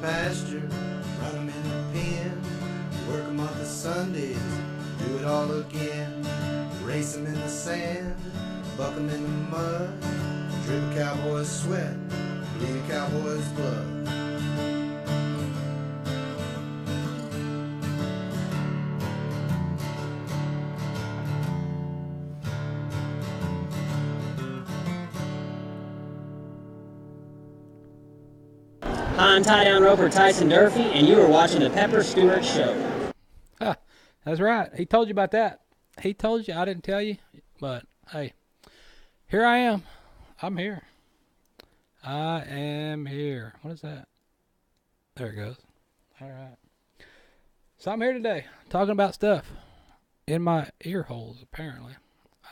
pasture, run them in the pen, work them on the Sundays, do it all again. Race them in the sand, buck them in the mud, drip a cowboy's sweat, bleed a cowboy's blood. Hi, I'm tie-down roper Tyson Durfee, and you are watching the Pepper Stewart Show. That's right. He told you about that. He told you. I didn't tell you. But, hey, here I am. I'm here. I am here. What is that? There it goes. All right. So I'm here today talking about stuff in my ear holes, apparently.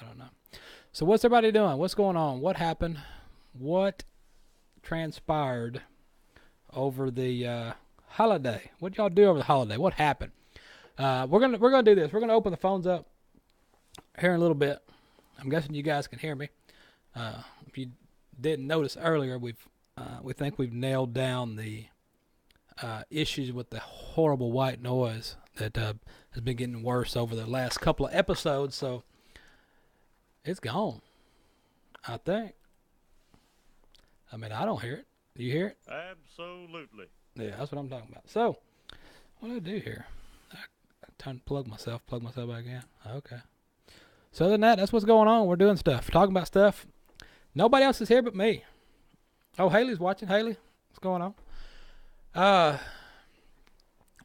I don't know. So what's everybody doing? What's going on? What happened? What transpired over the holiday? What did y'all do over the holiday? What happened? We're gonna do this. We're gonna open the phones up here in a little bit. I'm guessing you guys can hear me. If you didn't notice earlier, we think we've nailed down the issues with the horrible white noise that has been getting worse over the last couple of episodes. So it's gone, I think. I mean, I don't hear it. Do you hear it? Absolutely. Yeah, that's what I'm talking about. So, what do I do here? I turn plug myself back in. Okay. So other than that, that's what's going on. We're doing stuff, talking about stuff. Nobody else is here but me. Oh, Haley's watching. Haley, what's going on?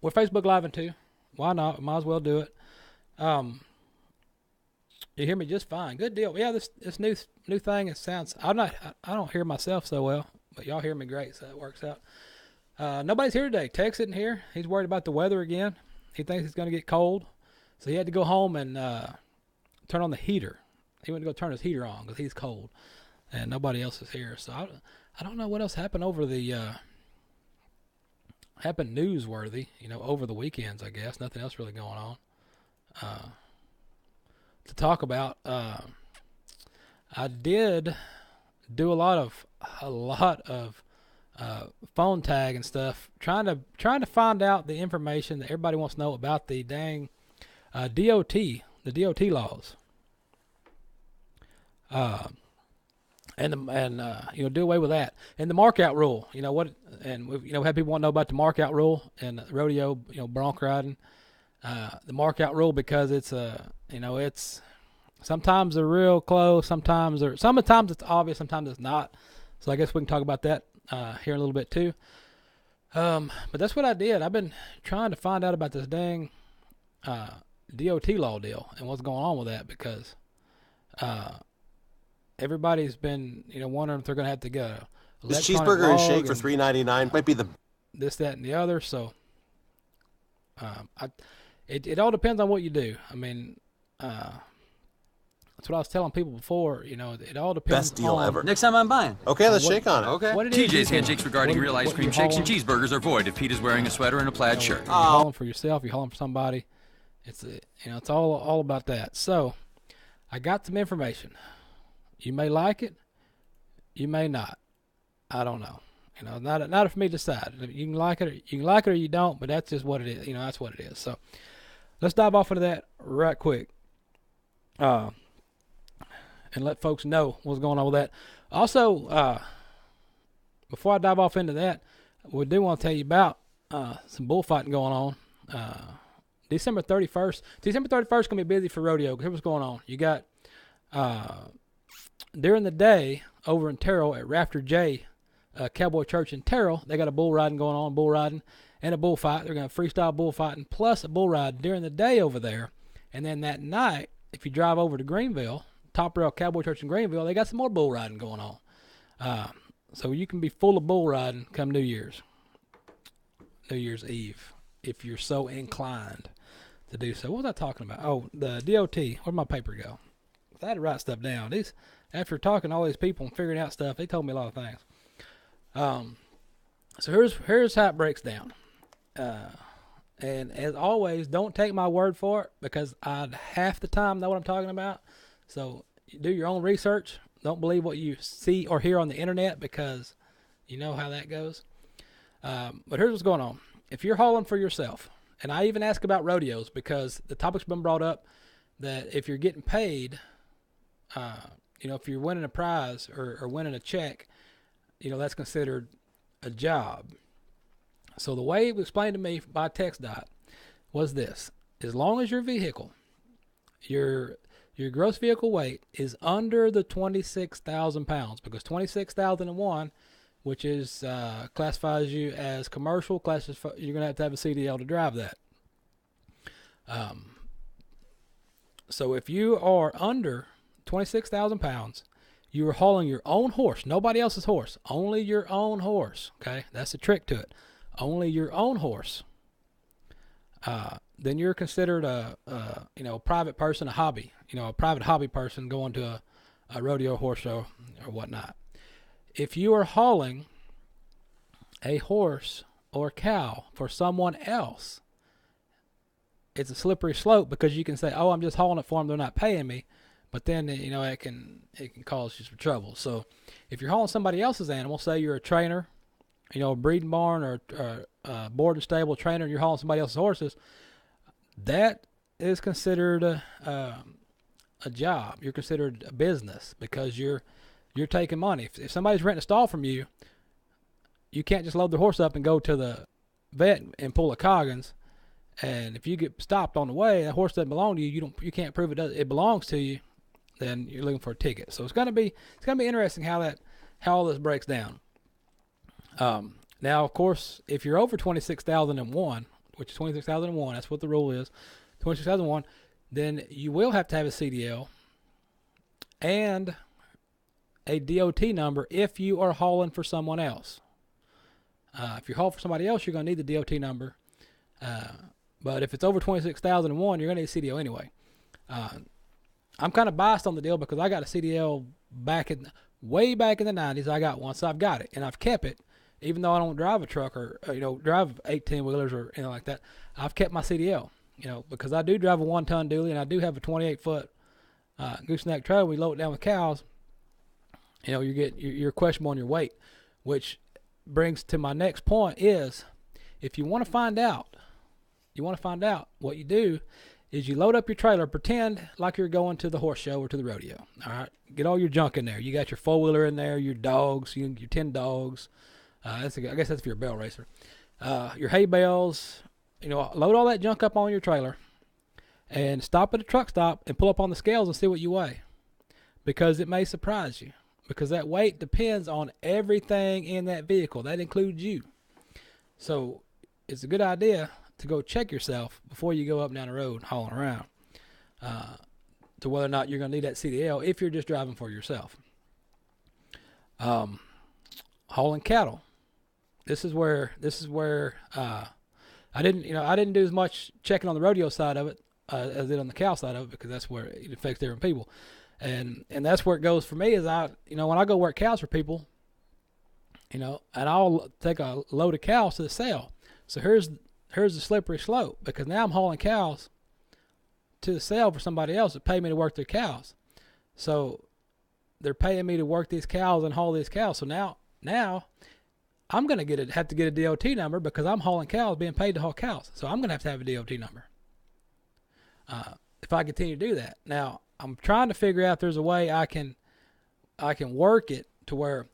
We're Facebook Live too. Why not? Might as well do it. You hear me just fine. Good deal. Yeah, this new thing. It sounds. I don't hear myself so well, but y'all hear me great, so it works out. Nobody's here today. Tex isn't here. He's worried about the weather again. He thinks it's going to get cold, so he had to go home and turn on the heater. He went to go turn his heater on because he's cold, and nobody else is here. So I don't know what else happened over the happened newsworthy. Over the weekends. I guess nothing else really going on to talk about. I did do a lot of phone tag and stuff, trying to find out the information that everybody wants to know about the dang DOT laws, and do away with that, and the markout rule. We've had people want to know about the markout rule and rodeo, bronc riding, the markout rule, because it's it's sometimes they're real close, sometimes it's obvious, sometimes it's not. So I guess we can talk about that here in a little bit too. But that's what I did. I've been trying to find out about this dang DOT law deal and what's going on with that, because everybody's been wondering if they're going to have to go. This cheeseburger and shake for $3.99 might be the this, that, and the other. So it all depends on what you do. I mean, that's what I was telling people before. It all depends. Best deal ever. Next time I'm buying. Okay, let's shake on it. Okay. TJ's handshakes regarding real ice cream shakes and cheeseburgers are void if Pete is wearing a sweater and a plaid shirt. You're hauling for yourself. You're hauling for somebody. It's it's all about that. So I got some information. You may like it. You may not. I don't know. Not for me to decide. You can like it or you don't. But that's just what it is. That's what it is. So let's dive off into that right quick. And let folks know what's going on with that. Also, before I dive off into that, we do want to tell you about some bullfighting going on. December 31st. December 31st is going to be busy for rodeo. Here's what's going on. You got, during the day, over in Terrell at Rafter J Cowboy Church in Terrell, they got a bull riding going on, bull riding and a bullfight. They're going to freestyle bullfighting plus a bull ride during the day over there. And then that night, if you drive over to Greenville, Top Rail Cowboy Church in Greenville, they got some more bull riding going on. So you can be full of bull riding come New Year's Eve, if you're so inclined to do so. What was I talking about? Oh, the DOT. Where'd my paper go? I had to write stuff down. After talking to all these people and figuring out stuff, they told me a lot of things. So here's how it breaks down. And as always, don't take my word for it, because I half the time know what I'm talking about. So do your own research. Don't believe what you see or hear on the internet, because you know how that goes. But here's what's going on. If you're hauling for yourself, and I even ask about rodeos because the topic's been brought up that if you're getting paid, if you're winning a prize or winning a check, that's considered a job. So the way it was explained to me by TxDOT was this: as long as your vehicle, your gross vehicle weight is under the 26,000 pounds, because 26,001, which is classifies you as commercial, you're going to have a CDL to drive that. So if you are under 26,000 pounds, you are hauling your own horse, nobody else's horse, only your own horse. Okay, that's the trick to it. Only your own horse. Then you're considered a private person, a hobby, a private hobby person going to a rodeo horse show or whatnot. If you are hauling a horse or cow for someone else, it's a slippery slope, because you can say, "Oh, I'm just hauling it for them; they're not paying me," but then it can cause you some trouble. So, if you're hauling somebody else's animal, say you're a trainer, a breeding barn or a board and stable trainer, and you're hauling somebody else's horses, that is considered a job. You're considered a business, because you're taking money. If somebody's renting a stall from you, you can't just load their horse up and go to the vet and pull a Coggins. And if you get stopped on the way, that horse doesn't belong to you. You can't prove it belongs to you. Then you're looking for a ticket. So it's gonna be interesting how all this breaks down. Now, of course, if you're over 26,001, which is 26,001, that's what the rule is, 26,001, then you will have to have a CDL and a DOT number if you are hauling for someone else. If you're hauling for somebody else, you're going to need the DOT number. But if it's over 26,001, you're going to need a CDL anyway. I'm kind of biased on the deal because I got a CDL way back in the 90s. I got one, so I've got it, and I've kept it. Even though I don't drive a truck or drive 18-wheelers or anything like that, I've kept my CDL. Because I do drive a 1-ton dually, and I do have a 28-foot gooseneck trailer. We load it down with cows. You're questionable on your weight, which brings to my next point is, if you want to find out, what you do is you load up your trailer, pretend like you're going to the horse show or to the rodeo. All right, get all your junk in there. You got your 4-wheeler in there, your dogs, your 10 dogs. I guess that's if you're a bell racer. Your hay bales, load all that junk up on your trailer and stop at a truck stop and pull up on the scales and see what you weigh, because it may surprise you, because that weight depends on everything in that vehicle. That includes you. So it's a good idea to go check yourself before you go up and down the road hauling around, to whether or not you're going to need that CDL if you're just driving for yourself. Hauling cattle. This is where I didn't do as much checking on the rodeo side of it as I did on the cow side of it, because that's where it affects different people, and that's where it goes for me. Is when I go work cows for people, and I'll take a load of cows to the sale. So here's the slippery slope, because now I'm hauling cows to the sale for somebody else that paid me to work their cows. So they're paying me to work these cows and haul these cows. So now I'm going to have to get a DOT number, because I'm hauling cows, being paid to haul cows. So I'm going to have a DOT number if I continue to do that. Now, I'm trying to figure out if there's a way I can work it to where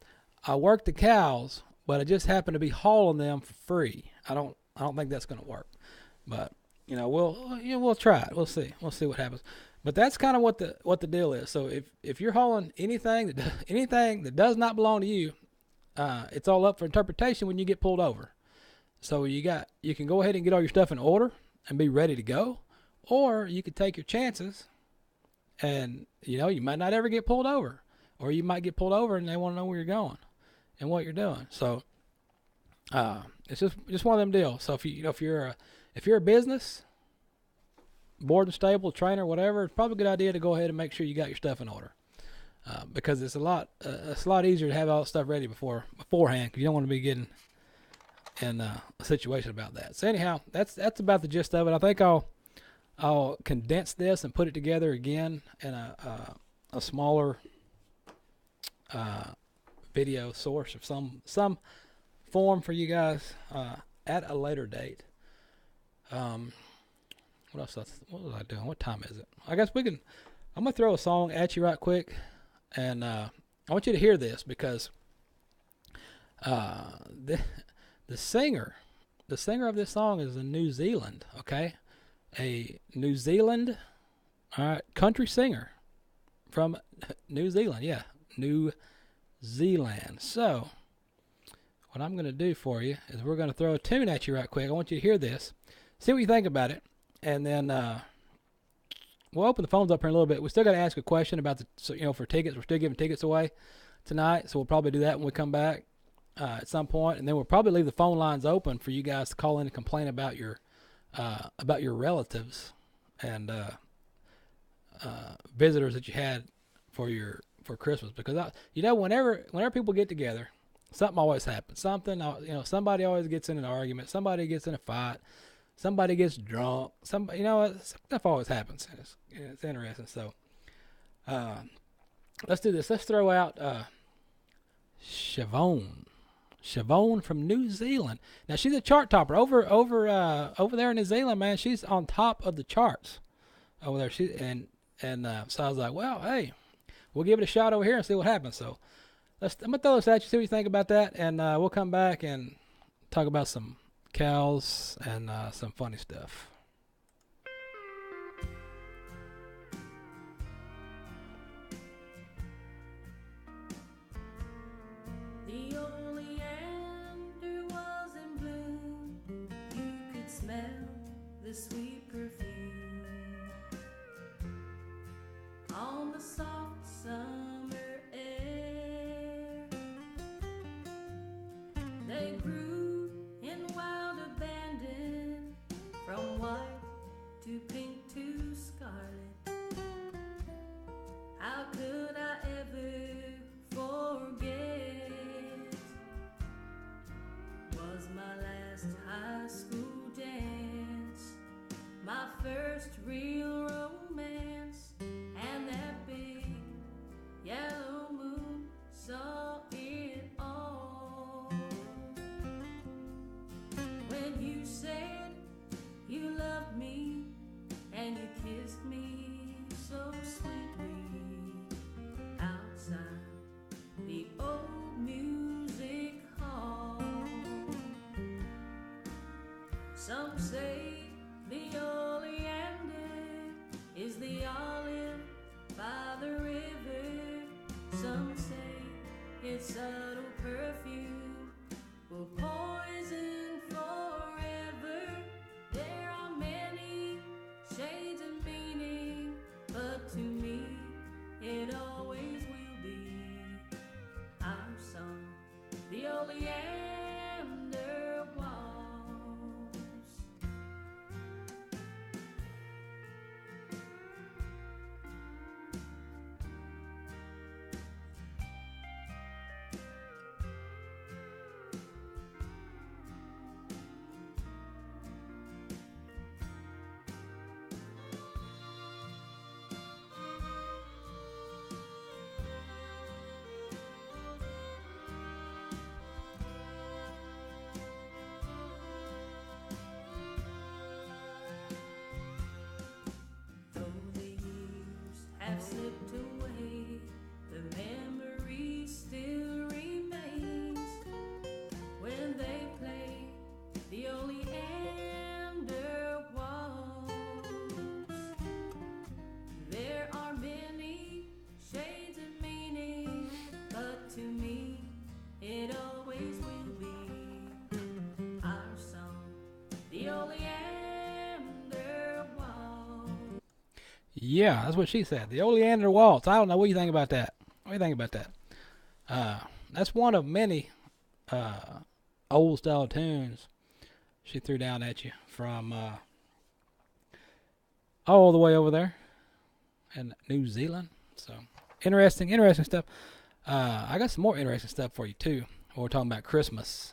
I work the cows, but I just happen to be hauling them for free. I don't think that's going to work, but we'll try it. We'll see what happens. But that's kind of what the deal is. So if you're hauling anything that does not belong to you, it's all up for interpretation when you get pulled over. So you can go ahead and get all your stuff in order and be ready to go, or you could take your chances, and you might not ever get pulled over, or you might get pulled over and they want to know where you're going and what you're doing. So it's just one of them deals. So if you're a business, board and stable, trainer, whatever, it's probably a good idea to go ahead and make sure you got your stuff in order. Because it's a lot easier to have all the stuff ready beforehand, because you don't want to be getting in a situation about that. So anyhow, that's about the gist of it. I think I'll condense this and put it together again in a smaller video source of some form for you guys at a later date. What else? What was I doing? What time is it? I guess we can. I'm gonna throw a song at you right quick, and I want you to hear this because the singer of this song is in New Zealand. Okay, a New Zealand country singer from New Zealand. Yeah, New Zealand. So what I'm gonna do for you is we're gonna throw a tune at you right quick. I want you to hear this, see what you think about it, and then we'll open the phones up here in a little bit. We still got to ask a question about for tickets. We're still giving tickets away tonight, so we'll probably do that when we come back at some point, and then we'll probably leave the phone lines open for you guys to call in and complain about your relatives and visitors that you had for Christmas. Because whenever people get together, something always happens. Somebody always gets in an argument. Somebody gets in a fight. Somebody gets drunk. Stuff always happens. It's interesting. So, let's do this. Let's throw out Shavonne from New Zealand. Now she's a chart topper over there in New Zealand, man. She's on top of the charts over there. So I was like, well, hey, we'll give it a shot over here and see what happens. So I'm gonna throw this at you, see what you think about that, and we'll come back and talk about some cows and some funny stuff. The oleander was in bloom. You could smell the sweet perfume on the soft summer air. They grew in wild abandon, from white to pink to scarlet. How could I ever forget? Was my last high school dance, my first real romance, and that big yellow moon saw it all. When you said you loved me and you kissed me so sweetly outside the old music hall. Some say the oleander is the olive by the river. Some say its subtle perfume will poison forever. There are many shades of meaning, but to me it always will be our song, the oleander waltz. Have slipped away, the memory still remains when they play the oleander waltz. There are many shades of meaning, but to me it always will be our song, the oleander waltz. Yeah, that's what she said. The Oleander Waltz. I don't know. What do you think about that? What do you think about that? That's one of many old style tunes she threw down at you from all the way over there in New Zealand. So interesting stuff. I got some more interesting stuff for you too. We're talking about Christmas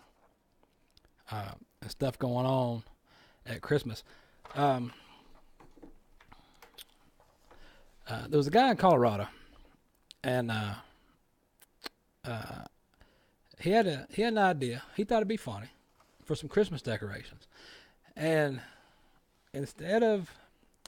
and stuff going on at Christmas. There was a guy in Colorado, and he had an idea. He thought it'd be funny for some Christmas decorations, and instead of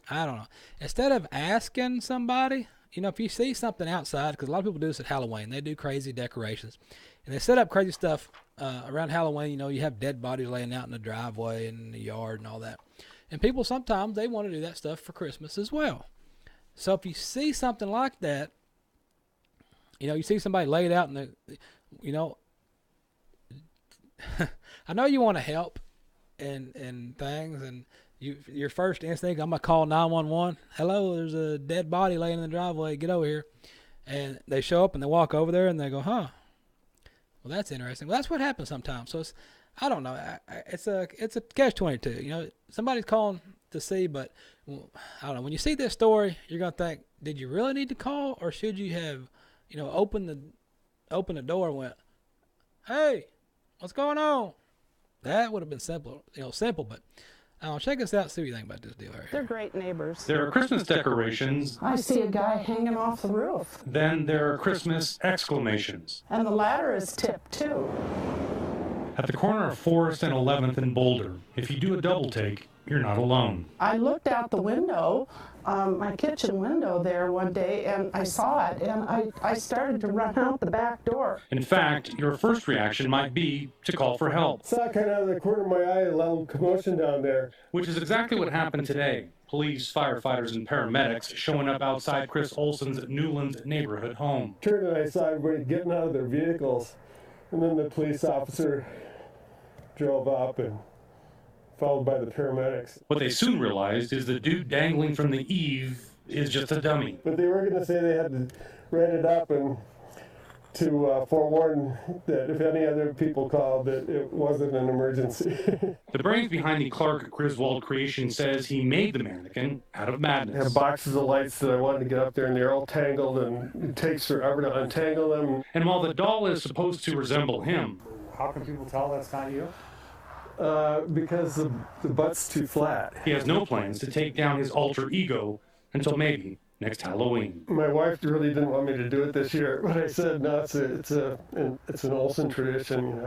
asking somebody, if you see something outside, because a lot of people do this at Halloween, they do crazy decorations, and they set up crazy stuff around Halloween. You have dead bodies laying out in the driveway and in the yard and all that, and people sometimes they want to do that stuff for Christmas as well. So if you see something like that, you see somebody laid out in the, I know you want to help and things, and your first instinct, I'm going to call 911. Hello, there's a dead body laying in the driveway. Get over here. And they show up and they walk over there and they go, huh, well, that's interesting. Well, that's what happens sometimes. So I don't know. It's a catch-22. Somebody's calling to see, but I don't know. When you see this story, you're going to think, did you really need to call, or should you have, opened the door and went, hey, what's going on? That would have been simple, but check us out, see what you think about this deal right here. They're great neighbors. There are Christmas decorations. I see a guy hanging off the roof. Then there are Christmas exclamations. And the ladder is tipped, too. At the corner of Forest and 11th and Boulder, if you do a double take, you're not alone. I looked out the window, my kitchen window there one day, and I saw it, and I started to run out the back door. In fact, your first reaction might be to call for help. Saw kind of out of the corner of my eye a little commotion down there. Which is exactly what happened today. Police, firefighters, and paramedics showing up outside Chris Olson's Newlands neighborhood home. Turned and I saw everybody getting out of their vehicles, and then the police officer drove up and followed by the paramedics. What they soon realized is the dude dangling from the eave is just a dummy. But they were going to say they had to rent it up and to forewarn that if any other people called that it wasn't an emergency. The brains behind the Clark Griswold creation says he made the mannequin out of madness. I had boxes of lights that I wanted to get up there, and they're all tangled, and it takes forever to untangle them. And while the doll is supposed to resemble him, how can people tell that's not you? Because the butt's too flat. He has no plans to take down his alter ego until maybe next Halloween. My wife really didn't want me to do it this year, but I said no. It's an Olsen tradition.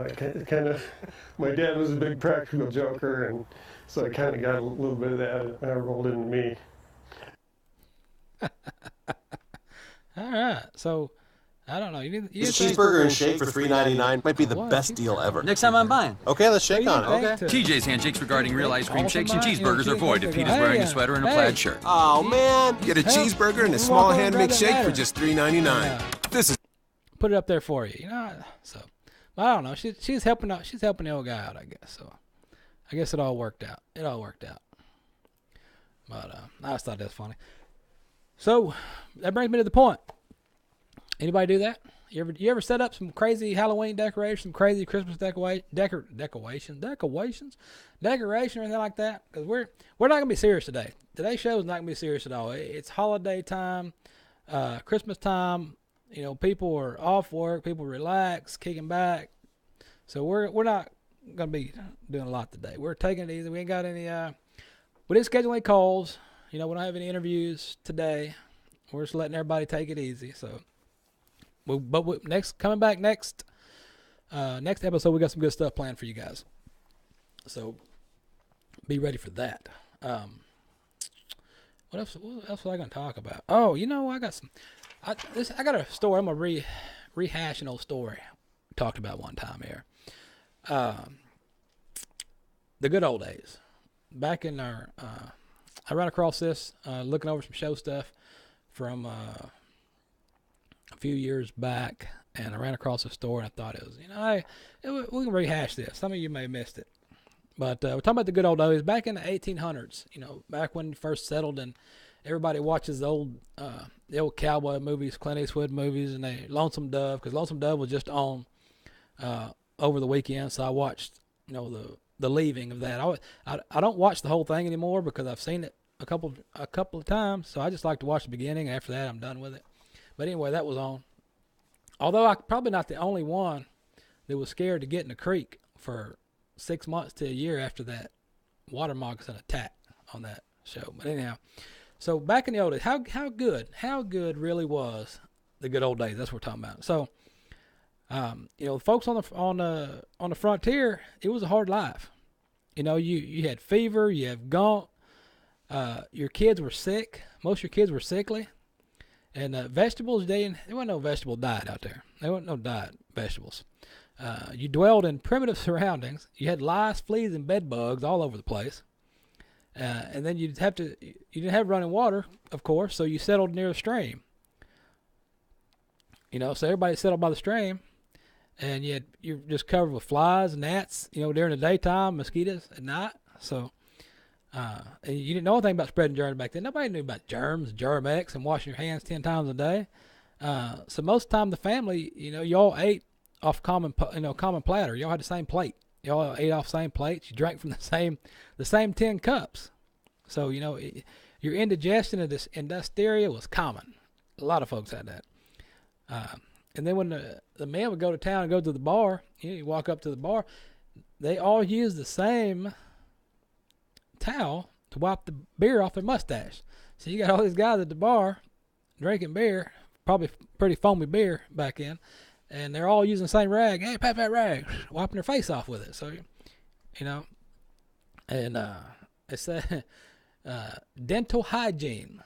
My dad was a big practical joker, and so I kind of got a little bit of that rolled into me. All right, so. I don't know. You cheeseburger and shake for $3.99 might be the best deal ever. Next time I'm buying. Okay, let's shake on it. Okay. TJ's handshakes regarding real ice cream shakes and cheeseburgers are void if Pete is wearing a sweater and a plaid shirt. Oh, man. Get a cheeseburger and a small hand-mixed shake for just $3.99. This is... Put it up there for you. So, but I don't know. She's helping out. She's helping the old guy out, I guess. So, I guess it all worked out. But I just thought that was funny. So, that brings me to the point. Anybody do that? You ever set up some crazy Halloween decorations, some crazy Christmas decorations, or anything like that? Because we're not gonna be serious today. Today's show is not gonna be serious at all. It's holiday time, Christmas time. People are off work, people relax, kicking back. So we're not gonna be doing a lot today. We're taking it easy. We ain't got any. We didn't schedule any calls. We don't have any interviews today. We're just letting everybody take it easy. So. Coming back next episode, we got some good stuff planned for you guys. So be ready for that. What else was I going to talk about? Oh, I got some. I got a story. I'm gonna rehash an old story we talked about one time here. The good old days. Back in our, I ran across this looking over some show stuff from. A few years back, and I ran across a story, and I thought it was, we can rehash this. Some of you may have missed it. But we're talking about the good old days back in the 1800s, back when you first settled, and everybody watches the old cowboy movies, Clint Eastwood movies, and Lonesome Dove, because Lonesome Dove was just on over the weekend, so I watched, the leaving of that. I don't watch the whole thing anymore because I've seen it a couple of times, so I just like to watch the beginning, and after that, I'm done with it. But anyway, that was on. Although I'm probably not the only one that was scared to get in the creek for 6 months to a year after that water moccasin attack on that show. But anyhow, so back in the old days, how good really was the good old days? That's what we're talking about. So Folks on the frontier, it was a hard life. You had fever, you have gaunt, your kids were sick. Most of your kids were sickly. And vegetables, there wasn't no vegetable diet out there. There wasn't no diet vegetables. You dwelled in primitive surroundings. You had lice, fleas, and bed bugs all over the place. And then you didn't have running water, of course, so you settled near a stream. So everybody settled by the stream, and you're just covered with flies, gnats, during the daytime, mosquitoes at night. So, and you didn't know anything about spreading germs back then. Nobody knew about germs, Germ-X, and washing your hands 10 times a day. So most of the time, the family, you all ate off common platter. Y'all had the same plate. Y'all ate off the same plates. You drank from the same 10 cups. So, your indigestion of this industeria was common. A lot of folks had that. And then when the man would go to town and go to the bar, you walk up to the bar, they all used the same towel to wipe the beer off their mustache. So you got all these guys at the bar drinking beer, probably pretty foamy beer back then, and they're all using the same rag. Hey, pat that rag, wiping their face off with it. So, and it said dental hygiene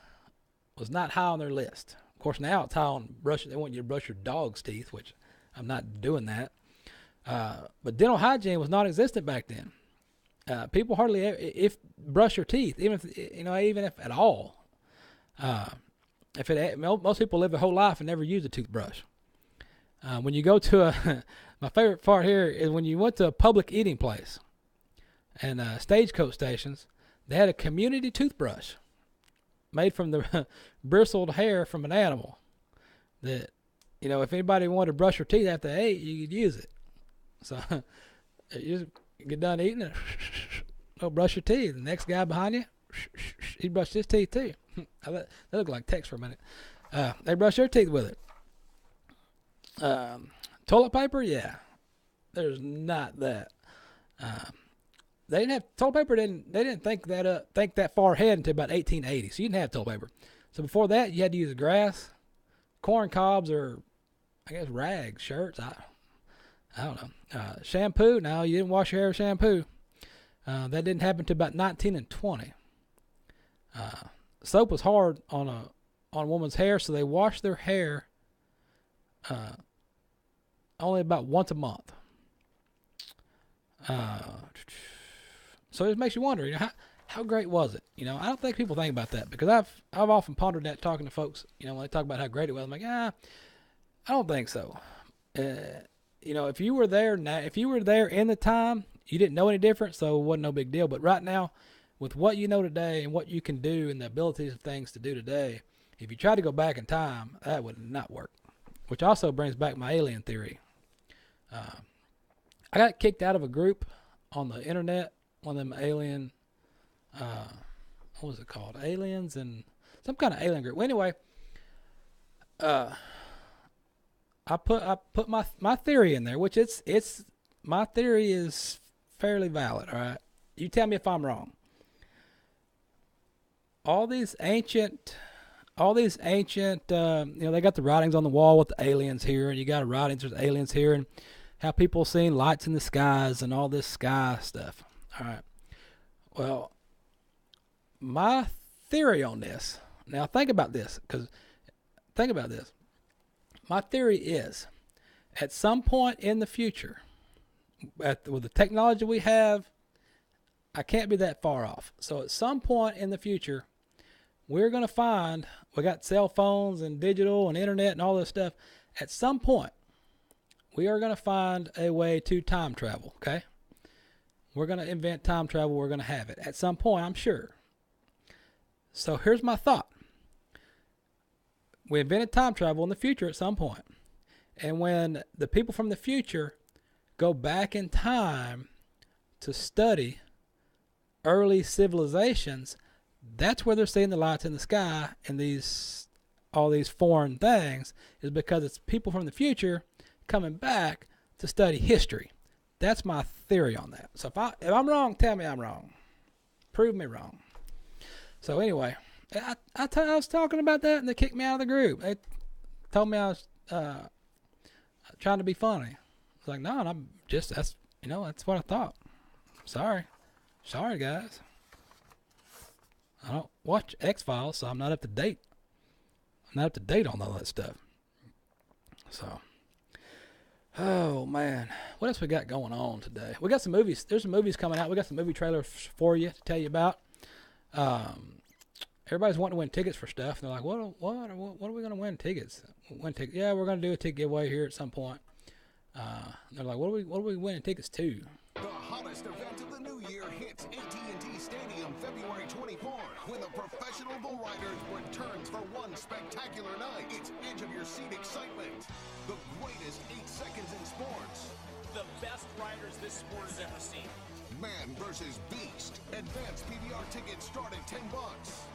was not high on their list. Of course, now it's high on brushing. They want you to brush your dog's teeth, which I'm not doing that. But dental hygiene was non-existent back then. People hardly brush your teeth, even if at all. Most people live their whole life and never use a toothbrush. When you go to my favorite part here is when you went to a public eating place and stagecoach stations, they had a community toothbrush made from the bristled hair from an animal that, if anybody wanted to brush your teeth after they ate, you could use it. So you just get done eating and go brush your teeth. The next guy behind you, he brushed his teeth too. That looked like text for a minute. They brush their teeth with it. Toilet paper, yeah. There's not that. They didn't have toilet paper. They didn't think that far ahead until about 1880. So you didn't have toilet paper. So before that, you had to use grass, corn cobs, or I guess rags, shirts. I don't know. Shampoo. No, you didn't wash your hair with shampoo. That didn't happen until about 19 and 20. Soap was hard on a woman's hair, so they washed their hair only about once a month. So it makes you wonder, how great was it? I don't think people think about that, because I've often pondered that talking to folks. When they talk about how great it was, I'm like, I don't think so. If you were there now, if you were there in the time, you didn't know any different, so it wasn't no big deal. But right now, with what you know today and what you can do and the abilities of things to do today, if you try to go back in time, that would not work. Which also brings back my alien theory. I got kicked out of a group on the internet, one of them alien, what was it called? Aliens and some kind of alien group. Well, anyway, I put my theory in there, which it's my theory is fairly valid. All right, you tell me if I'm wrong. All these ancient, they got the writings on the wall with the aliens here, and you got writings with aliens here, and how people seen lights in the skies and all this sky stuff. All right. Well, my theory on this. Now think about this, My theory is, at some point in the future, with the technology we have, I can't be that far off. So at some point in the future, we're going to find, we got cell phones and digital and internet and all this stuff. At some point, we are going to find a way to time travel, okay? We're going to invent time travel. We're going to have it. At some point, I'm sure. So here's my thought. We invented time travel in the future at some point. And when the people from the future go back in time to study early civilizations, that's where they're seeing the lights in the sky and all these foreign things, is because it's people from the future coming back to study history. That's my theory on that. So if I'm wrong, tell me I'm wrong. Prove me wrong. So anyway, I was talking about that, and they kicked me out of the group. They told me I was trying to be funny. It's like, no, that's what I thought. Sorry, guys. I don't watch X-Files, so I'm not up to date. I'm not up to date on all that stuff. So, oh man, what else we got going on today? We got some movies. There's some movies coming out. We got some movie trailers for you to tell you about. Everybody's wanting to win tickets for stuff. And they're like, what are we going to win tickets? Yeah, we're going to do a ticket giveaway here at some point. They're like, what are we winning tickets to? The hottest event of the new year hits AT&T Stadium February 24th when the Professional Bull Riders returns for one spectacular night. It's edge of your seat excitement. The greatest 8 seconds in sports. The best riders this sport has ever seen. Man versus Beast. Advanced PBR tickets start at $10.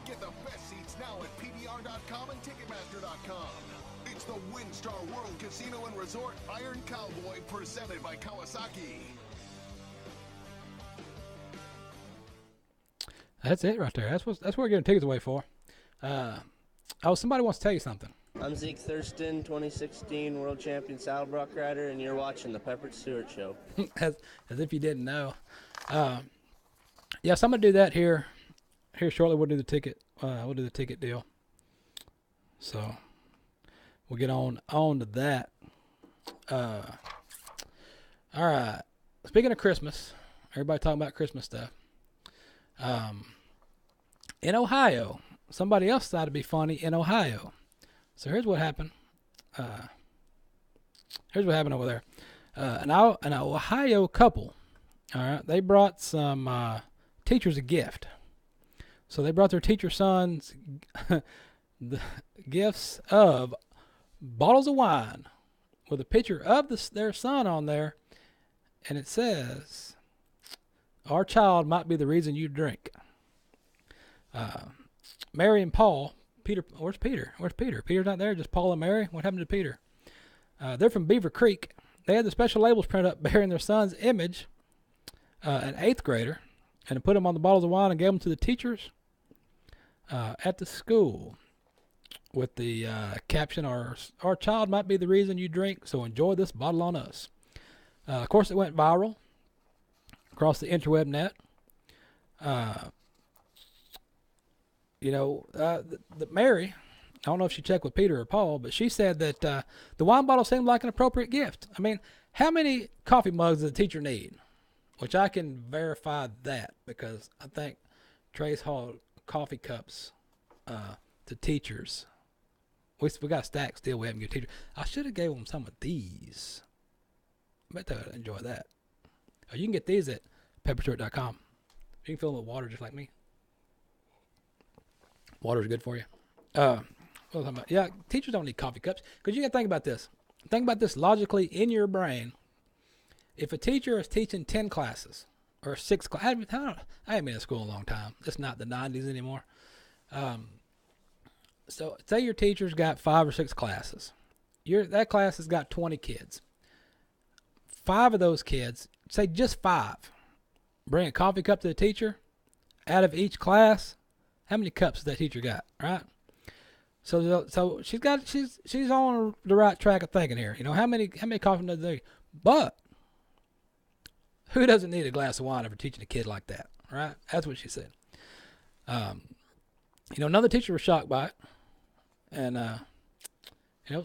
Get the best seats now at PBR.com and Ticketmaster.com. It's the WinStar World Casino and Resort Iron Cowboy presented by Kawasaki. That's it right there. That's what we're giving tickets away for. Somebody wants to tell you something. I'm Zeke Thurston, 2016 World Champion Saddlebrock rider, and you're watching the Pepper Stewart Show. as if you didn't know. Yeah, so I'm gonna do that here shortly. We'll do the ticket. We'll do the ticket deal. So we'll get on to that. All right. Speaking of Christmas, everybody talking about Christmas stuff. In Ohio, somebody else thought it'd be funny in Ohio. So here's what happened. Here's what happened over there. An Ohio couple, all right, they brought some teachers a gift. So they brought their teacher sons the gifts of bottles of wine with a picture of their son on there, and it says, "Our child might be the reason you drink." Mary and Paul. Peter, where's Peter? Peter's not there, just Paul and Mary. What happened to Peter? They're from Beaver Creek. They had the special labels printed up bearing their son's image, an 8th grader, and put them on the bottles of wine and gave them to the teachers at the school with the caption, our child might be the reason you drink, so enjoy this bottle on us. Of course, it went viral across the interweb net. The Mary, I don't know if she checked with Peter or Paul, but she said that the wine bottle seemed like an appropriate gift. I mean, how many coffee mugs does a teacher need? Which I can verify that because I think Trace hauled coffee cups to teachers. We got a stack still we haven't given teachers. I should have gave them some of these. I bet they would enjoy that. You can get these at pepperstewart.com. You can fill them with water just like me. Water's good for you. What was I talking about? Yeah, teachers don't need coffee cups. Because you got to think about this. Think about this logically in your brain. If a teacher is teaching 10 classes or 6 classes, I haven't been in school a long time. It's not the 90s anymore. So say your teacher's got 5 or 6 classes. That class has got 20 kids. 5 of those kids, say just 5, bring a coffee cup to the teacher. Out of each class, how many cups does that teacher got, right? So she's on the right track of thinking here. You know, how many coffee does they? But who doesn't need a glass of wine if you're teaching a kid like that, right? That's what she said. Another teacher was shocked by it, and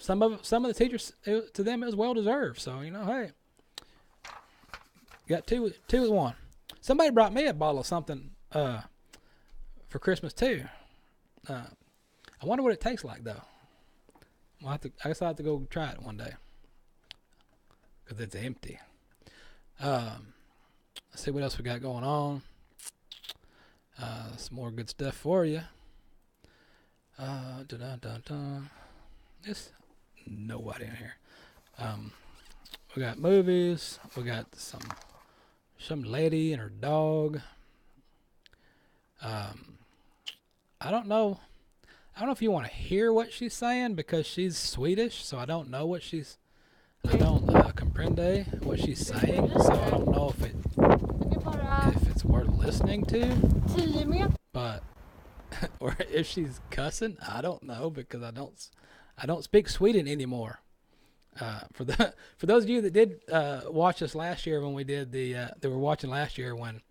some of the teachers, to them it was well deserved. So hey, got two with one. Somebody brought me a bottle of something for Christmas too. I wonder what it tastes like though. I guess I'll have to go try it one day because it's empty. Let's see what else we got going on. Some more good stuff for you. There's nobody in here. We got movies. We got some lady and her dog. I don't know if you want to hear what she's saying because she's Swedish, so I don't know what she's. I don't comprende what she's saying, so I don't know if it's worth listening to. But or if she's cussing, I don't know because I don't speak Sweden anymore. For those of you that did watch us last year when we did they were watching last year when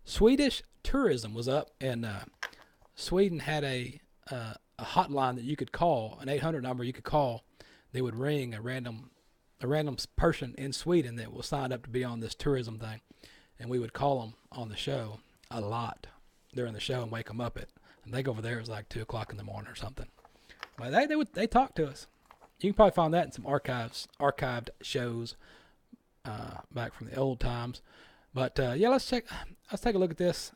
Swedish tourism was up, and Sweden had a hotline that you could call, an 800 number you could call. They would ring a random person in Sweden that was signed up to be on this tourism thing, and we would call them on the show a lot during the show and wake them up I think over there it was like 2 o'clock in the morning or something. But they talk to us. You can probably find that in some archived shows back from the old times. But yeah, let's take a look at this.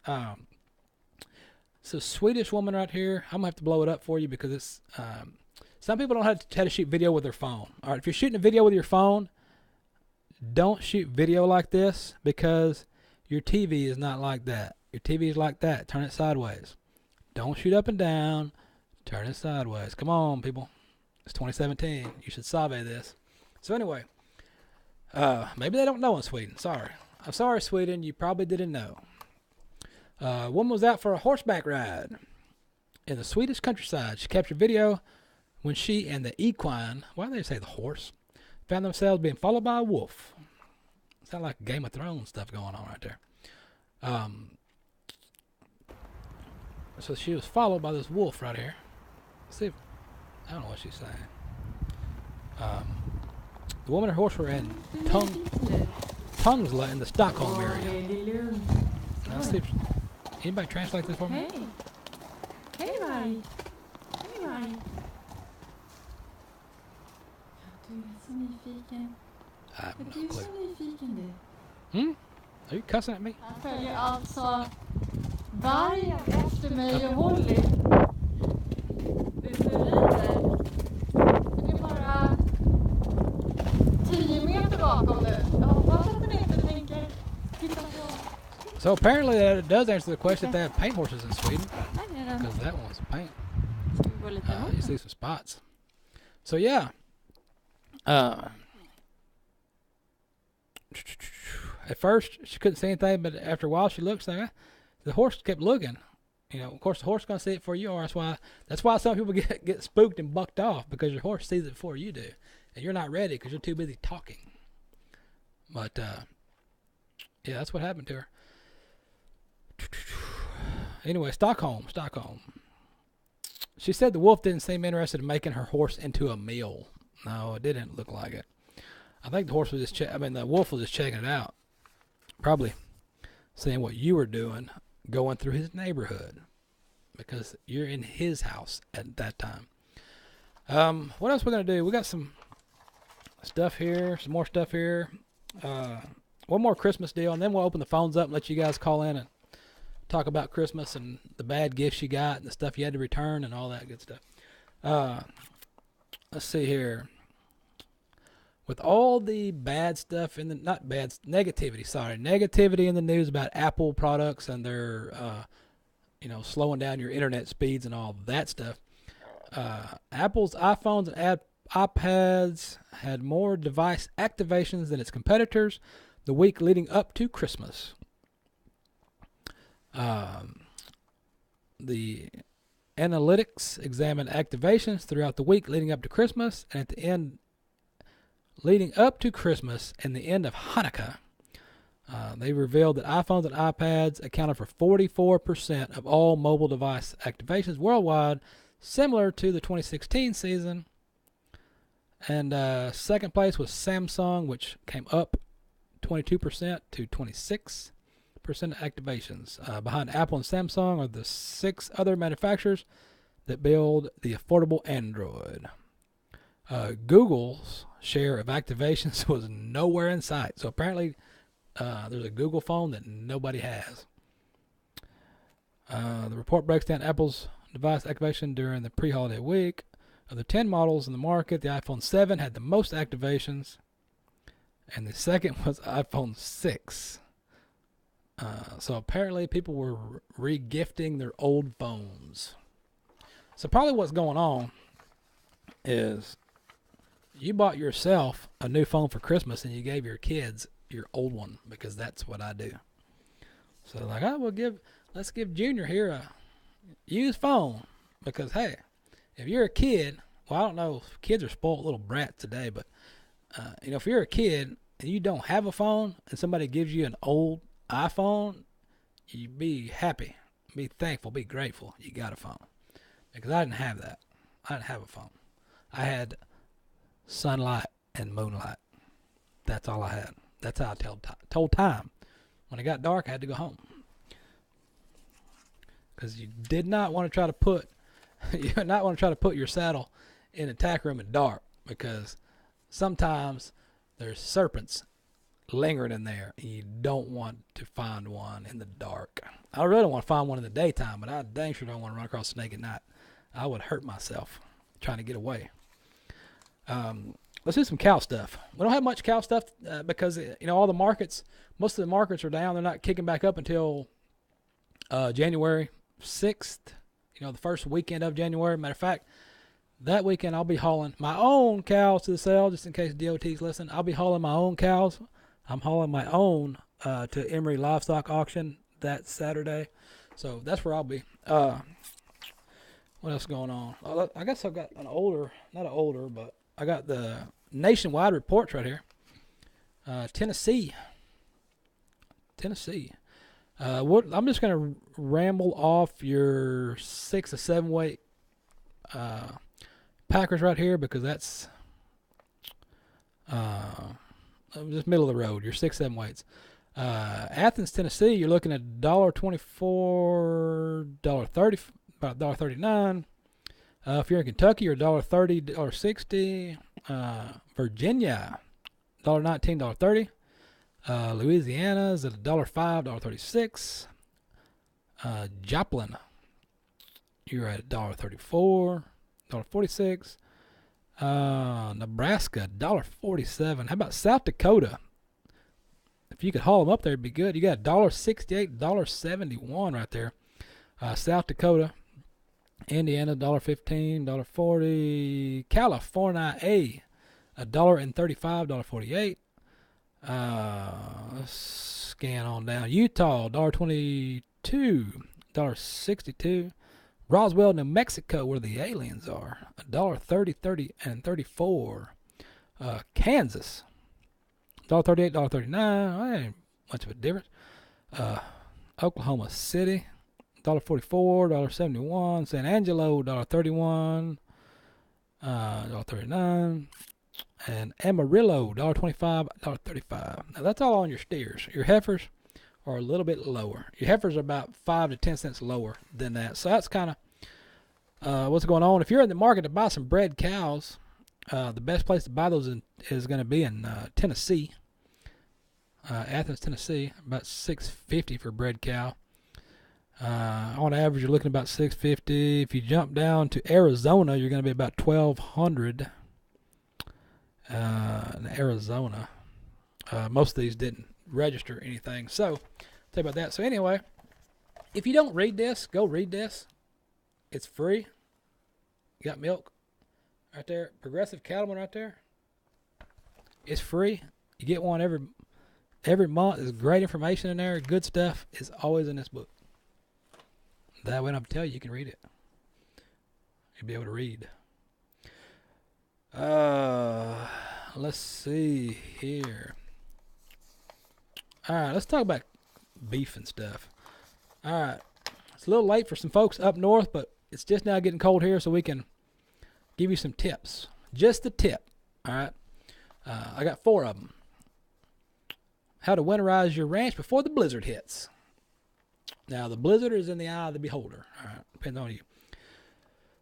It's a Swedish woman right here. I'm gonna have to blow it up for you because it's some people don't have to shoot video with their phone. All right, if you're shooting a video with your phone, don't shoot video like this because your TV is not like that. Your TV is like that. Turn it sideways. Don't shoot up and down. Turn it sideways. Come on, people. It's 2017. You should sabe this. So anyway, maybe they don't know in Sweden. Sorry. I'm sorry, Sweden. You probably didn't know. Woman was out for a horseback ride in the Swedish countryside. She captured video when she and the equine, why do they say the horse, found themselves being followed by a wolf. Sound like Game of Thrones stuff going on right there. So she was followed by this wolf right here. Let's see if, I don't know what she's saying. The woman and her horse were in Tungsla in the Stockholm area. Let's see if anybody translate this for me? Hej varg. Hej varg. Du är så nyfiken. Du är så nyfiken du. Are you cussing at me? Han följer alltså vargen efter mig och Holly. Vi rider. Det är bara 10 meter bakom nu. Jag hoppas att den inte tänker titta på. So apparently that does answer the question if they have paint horses in Sweden. Because that one was paint. You see some spots. So yeah. At first she couldn't see anything, but after a while she looked. Like, the horse kept looking. You know, of course the horse is gonna see it before you are. That's why some people get spooked and bucked off, because your horse sees it before you do, and you're not ready because you're too busy talking. But yeah, that's what happened to her. Anyway, Stockholm. She said the wolf didn't seem interested in making her horse into a meal. No, it didn't look like it. I think the horse was the wolf was just checking it out. Probably seeing what you were doing going through his neighborhood, because you're in his house at that time. What else we're going to do? We got some stuff here, some more stuff here. One more Christmas deal, and then we'll open the phones up and let you guys call in and talk about Christmas and the bad gifts you got and the stuff you had to return and all that good stuff. Let's see here. With all the bad stuff in the, not bad, negativity in the news about Apple products and their, slowing down your internet speeds and all that stuff. Apple's iPhones and iPads had more device activations than its competitors the week leading up to Christmas. The analytics examined activations throughout the week leading up to Christmas, and at the end leading up to Christmas and the end of Hanukkah. They revealed that iPhones and iPads accounted for 44% of all mobile device activations worldwide, similar to the 2016 season. And second place was Samsung, which came up 22% to 26% activations. Behind Apple and Samsung are the 6 other manufacturers that build the affordable Android. Google's share of activations was nowhere in sight. So apparently there's a Google phone that nobody has. The report breaks down Apple's device activation during the pre-holiday week. Of the 10 models in the market, the iPhone 7 had the most activations, and the second was iPhone 6. So apparently people were re-gifting their old phones. So probably what's going on is you bought yourself a new phone for Christmas and you gave your kids your old one, because that's what I do. So like, let's give Junior here a used phone. Because, hey, if you're a kid, well, I don't know if kids are spoiled little brats today, but, if you're a kid and you don't have a phone and somebody gives you an old iPhone, you be happy, be thankful, be grateful you got a phone. Because I didn't have that. I didn't have a phone. I had sunlight and moonlight. That's all I had. That's how I told time. When it got dark, I had to go home. Because you did not want to try to put your saddle in the tack room at dark, because sometimes there's serpents lingering in there, and you don't want to find one in the dark. I really don't want to find one in the daytime, but I dang sure don't want to run across a snake at night. I would hurt myself trying to get away. Let's do some cow stuff. We don't have much cow stuff because all the markets, most of the markets are down. They're not kicking back up until January 6th. The first weekend of January. Matter of fact, that weekend I'll be hauling my own cows to the sale, just in case DOT's listen. I'll be hauling my own cows. I'm hauling my own to Emory Livestock Auction that Saturday. So that's where I'll be. What else going on? I guess I've got but I got the nationwide reports right here. Tennessee. I'm just going to ramble off your 6 or 7 weight Packers right here, because that's just middle of the road. Your 6, 7 weights. Athens, Tennessee, you're looking at $1.24, $1.30, about $1.39. If you're in Kentucky, you're $1.30, $1.60. Virginia, $1.19, $1.30. Louisiana is at $1.05, $1.36. Joplin, you're at $1.34, $1.46. Nebraska, $1.47. How about South Dakota? If you could haul them up there, it'd be good. You got $1.68, $1.71 right there. South Dakota. Indiana, $1.15, $1.40. California, $1.35, $1.48. Let's scan on down. Utah, $1.22, $1.62. Roswell, New Mexico, where the aliens are, $1.30, $30, and $34. Kansas, $1.38, $1.39. Ain't much of a difference. Oklahoma City, $1.44, $1.71. San Angelo, $1.31, $1.39. And Amarillo, $1.25, $1.35. Now that's all on your steers. Your heifers are a little bit lower. Your heifers are about 5 to 10 cents lower than that. So that's kind of what's going on. If you're in the market to buy some bred cows, the best place to buy those is going to be in Tennessee. Athens, Tennessee, about $6.50 for bred cow. On average, you're looking at about $6.50. If you jump down to Arizona, you're going to be about $1,200 in Arizona. Most of these didn't register anything. So, tell you about that. So anyway, if you don't read this, go read this. It's free. You got milk right there. Progressive Cattleman right there. It's free. You get one every month. There's great information in there. Good stuff is always in this book. That way I'm tell you can read it. You'll be able to read. Let's see here. All right, let's talk about beef and stuff. All right, it's a little late for some folks up north, but it's just now getting cold here, so we can give you some tips. Just a tip. All right, I got 4 of them. How to winterize your ranch before the blizzard hits. Now, the blizzard is in the eye of the beholder. All right, depends on you.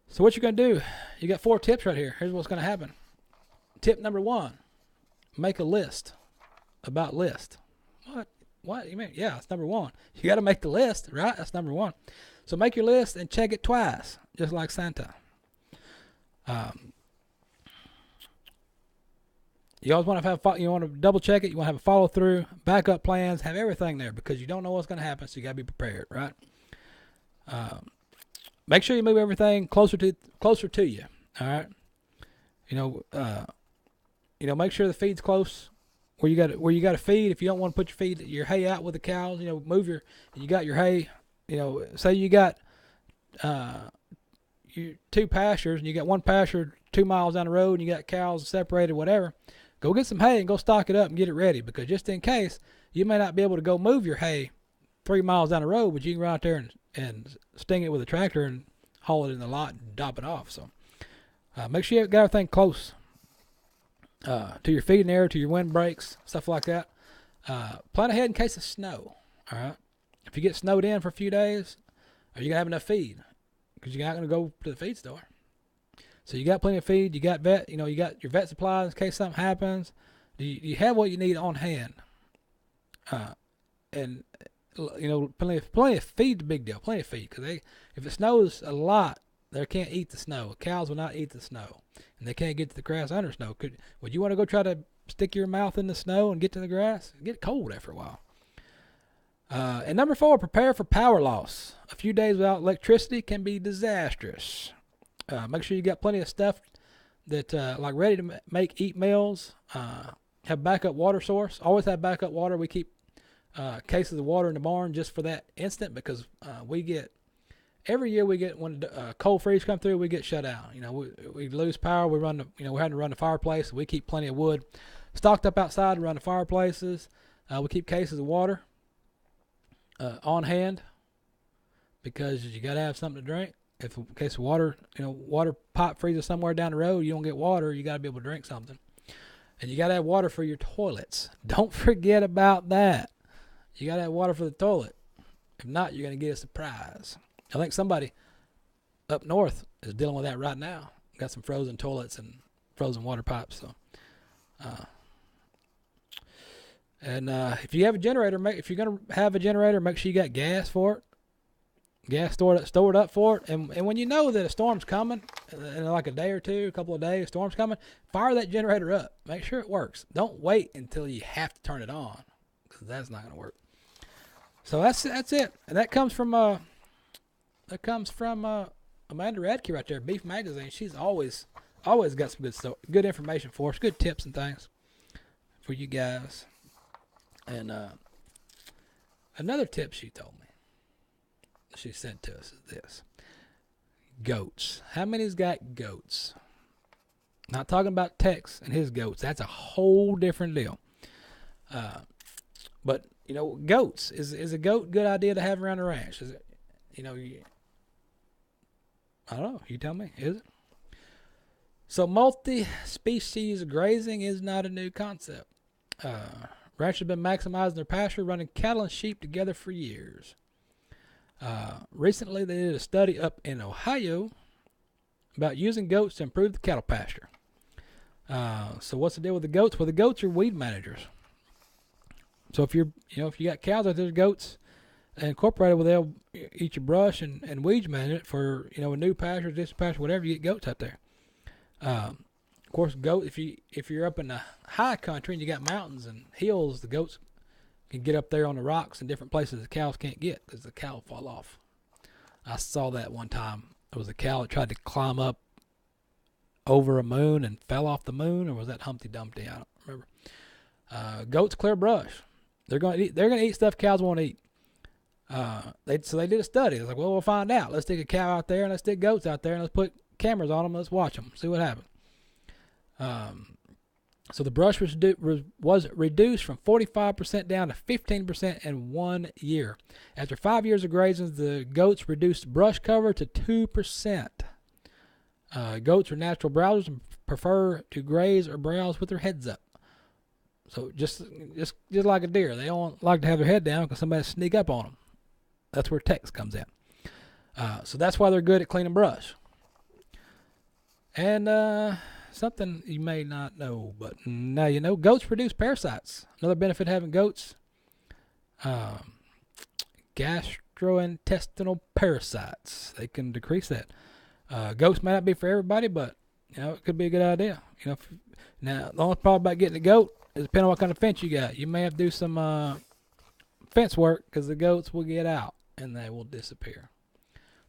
So what you're going to do, you got 4 tips right here. Here's what's going to happen. Tip number 1, make a list. About list. What? You mean? Yeah, that's number 1. You got to make the list, right? That's number 1. So make your list and check it twice, just like Santa. You always want to double check it. You want to have a follow through, backup plans, have everything there, because you don't know what's going to happen, so you got to be prepared, right? Make sure you move everything closer to you. All right. Make sure the feed's close where you got to feed. If you don't want to put your hay out with the cows, move you got your hay. Say you got you two pastures and you got one pasture 2 miles down the road and you got cows separated, whatever, go get some hay and go stock it up and get it ready, because just in case, you may not be able to go move your hay 3 miles down the road, but you can run out there and sting it with a tractor and haul it in the lot and drop it off. So make sure you got everything close to your feeding area, to your wind breaks, stuff like that. Plan ahead in case of snow. All right. If you get snowed in for a few days, are you gonna have enough feed? Because you're not gonna go to the feed store. So you got plenty of feed. You got vet. You know, you got your vet supplies in case something happens. You have what you need on hand. And you know, plenty of feed's a big deal. Plenty of feed, because if it snows a lot, they can't eat the snow. Cows will not eat the snow, and they can't get to the grass under snow. Would you want to go try to stick your mouth in the snow and get to the grass? It get cold after a while. And number 4, prepare for power loss. A few days without electricity can be disastrous. Make sure you got plenty of stuff that like ready to eat meals. Have backup water source. Always have backup water. We keep cases of water in the barn just for that instant, because every year when cold freeze come through, we get shut out. You know, we lose power. We're having to run the fireplace. We keep plenty of wood stocked up outside to run the fireplaces. We keep cases of water on hand, because you got to have something to drink. If in case of water pipe freezes somewhere down the road, you don't get water, you got to be able to drink something. And you got to have water for your toilets. Don't forget about that. You got to have water for the toilet. If not, you're going to get a surprise. I think somebody up north is dealing with that right now. Got some frozen toilets and frozen water pipes. So, if you have a generator, if you're going to have a generator, make sure you got gas for it. Gas stored up for it. And when you know that a storm's coming, in like a day or two, a couple of days, a storm's coming, fire that generator up. Make sure it works. Don't wait until you have to turn it on, because that's not going to work. So that's it. And that comes from Amanda Radke right there, Beef Magazine. She's always got some good information for us, good tips and things for you guys. And another tip she told me, she sent to us, is this: goats. How many's got goats? Not talking about Tex and his goats. That's a whole different deal. But goats, is a goat good idea to have around the ranch? Is it? I don't know. You tell me. Is it? So multi-species grazing is not a new concept. Ranchers have been maximizing their pasture, running cattle and sheep together for years. Recently, they did a study up in Ohio about using goats to improve the cattle pasture. So what's the deal with the goats? Well, the goats are weed managers. So if you got cows out there, goats incorporated, well, they'll eat your brush and weeds manage it for a new pasture, distant pasture, whatever. You get goats out there. Of course, if you're up in the high country and you got mountains and hills, the goats can get up there on the rocks in different places the cows can't get, because the cow will fall off. I saw that one time. There was a cow that tried to climb up over a moon and fell off the moon, or was that Humpty Dumpty? I don't remember. Goats clear brush. They're gonna eat stuff cows won't eat. So they did a study. It's like, well, we'll find out. Let's stick a cow out there and let's stick goats out there and let's put cameras on them. Let's watch them. See what happens. So the brush was reduced from 45% down to 15% in 1 year. After 5 years of grazing, the goats reduced brush cover to 2%. Goats are natural browsers and prefer to graze or browse with their heads up. So just like a deer, they don't like to have their head down because somebody sneak up on them. That's where Tex comes in. So that's why they're good at cleaning brush. And something you may not know, but now you know, goats produce parasites. Another benefit of having goats, gastrointestinal parasites. They can decrease that. Goats may not be for everybody, but it could be a good idea. Now the only problem about getting a goat is depending on what kind of fence you got. You may have to do some fence work, because the goats will get out and they will disappear.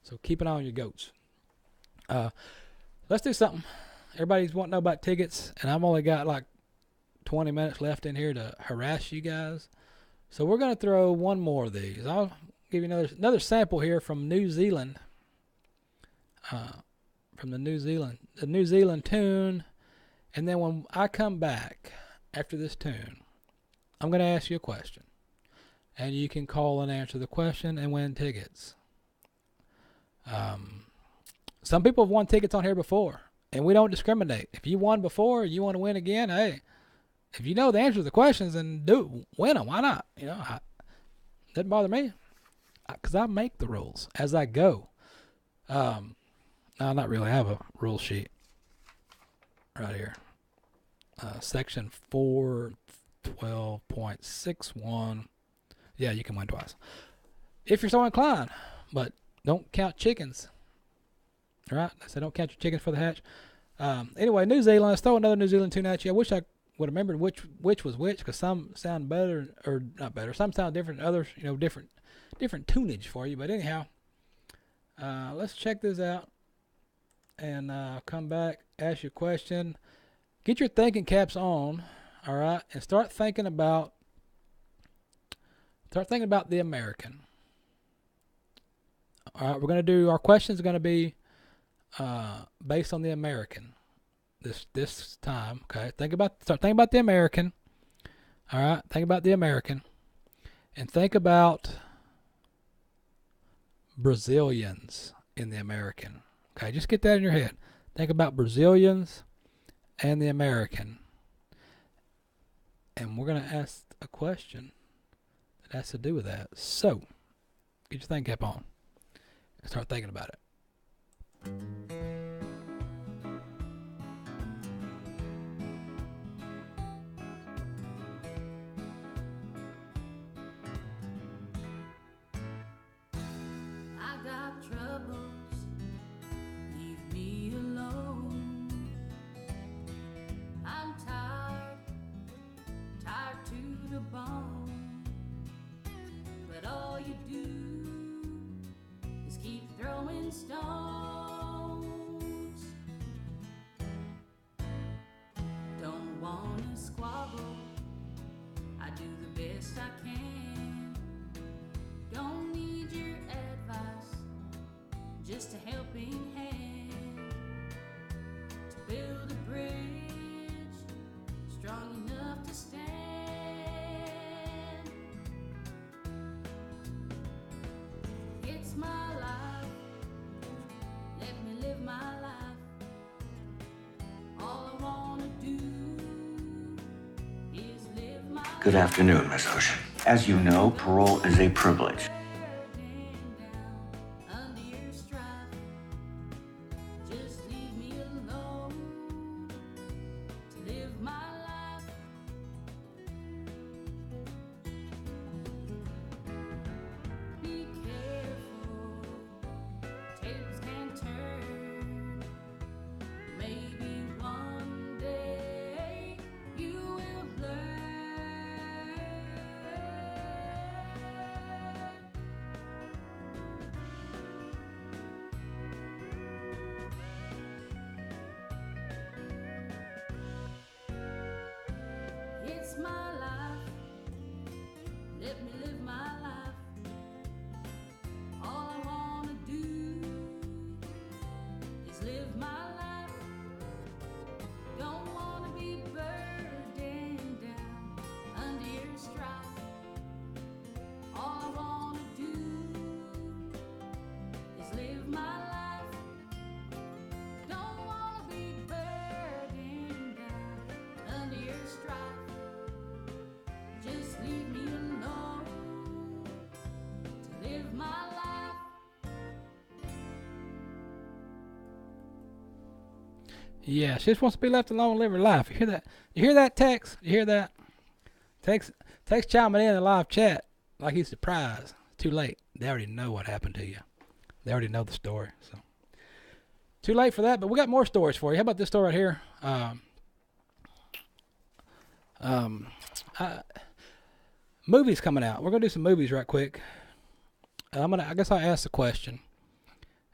So keep an eye on your goats. Let's do something. Everybody's wanting to know about tickets, and I've only got like 20 minutes left in here to harass you guys. So we're going to throw one more of these. I'll give you another sample here from New Zealand. from the New Zealand tune. And then when I come back after this tune, I'm going to ask you a question. And you can call and answer the question and win tickets. Some people have won tickets on here before, and we don't discriminate. If you won before, you want to win again, hey, if you know the answer to the questions, then win them. Why not? Doesn't bother me, because I make the rules as I go. No, not really. I have a rule sheet right here. Section 412.61. Yeah, you can win twice if you're so inclined, but don't count chickens. All right? I said don't count your chickens for the hatch. Anyway, New Zealand. Let's throw another New Zealand tune at you. I wish I would have remembered which was which, because some sound better or not better. Some sound different. Others, different tunage for you. But anyhow, let's check this out and come back, ask you a question. Get your thinking caps on, all right, and start thinking about the American. All right, we're going to do, our questions are going to be based on the American this time, okay? Start thinking about the American. All right, think about the American, and think about Brazilians in the American. Okay, just get that in your head. Think about Brazilians and the American. And we're going to ask a question that has to do with that. So, get your thinking cap on and start thinking about it. I got troubles, leave me alone. I'm tired to the bone. But all you do is keep throwing stones. Don't wanna squabble, I do the best I can. Don't need your advice, just a helping hand to build a bridge strong enough to stand. It's my life, let me live my life. All I wanna do is live my life. Good afternoon, Miss Ocean. As you know, parole is a privilege. Under your stripe, just leave me alone to live my life. Be careful, tables can turn. Maybe one day you will learn. It's my life, let me live my life. All I wanna do is live my life. Don't wanna be burdened down under your stripe. All I wanna do is live my life. Don't wanna be burdened down under your stripe. Just leave me alone to live my life. Yeah, she just wants to be left alone and live her life. You hear that? You hear that, Tex? You hear that? Tex chiming in the live chat like he's surprised. Too late. They already know what happened to you. They already know the story. So too late for that, but we got more stories for you. How about this story right here? Movies coming out. We're gonna do some movies right quick. I guess I'll ask the question,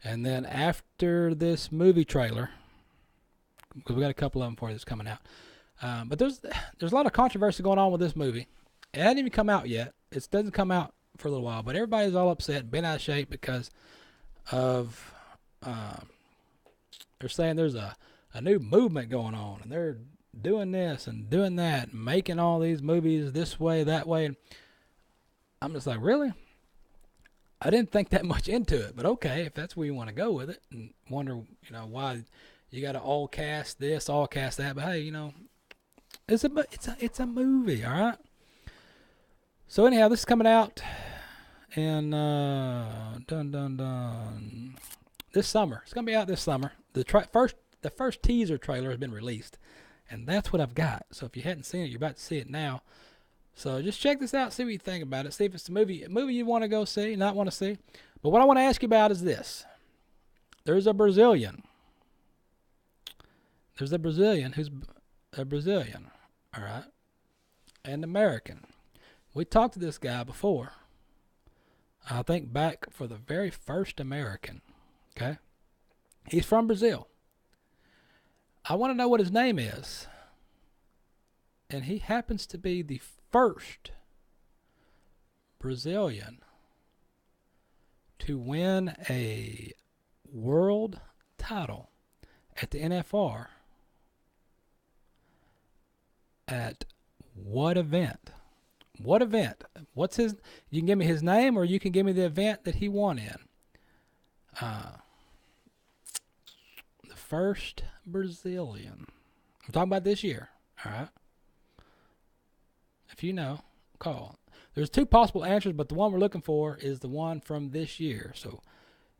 and then after this movie trailer, because we got a couple of them for you that's coming out. But there's a lot of controversy going on with this movie. It hasn't even come out yet. It doesn't come out for a little while, but everybody's all upset, bent out of shape because of they're saying there's a new movement going on, and they're doing this and doing that, and making all these movies this way, that way. And I'm just like, really? I didn't think that much into it, but okay, if that's where you want to go with it, and wonder, why you got to all cast this, all cast that. But hey, it's a movie, all right. So anyhow, this is coming out in this summer. It's gonna be out this summer. The first teaser trailer has been released, and that's what I've got. So if you hadn't seen it, you're about to see it now. So just check this out, see what you think about it, see if it's a movie you want to go see, not want to see. But what I want to ask you about is this. There's a Brazilian who's a Brazilian, all right, and American. We talked to this guy before. I think back for the very first American, okay? He's from Brazil. I want to know what his name is. And he happens to be the first Brazilian to win a world title at the NFR. At what event? What event? What's his? You can give me his name, or you can give me the event that he won in. The first Brazilian. I'm talking about this year. All right. If you know, call. There's two possible answers, but the one we're looking for is the one from this year. So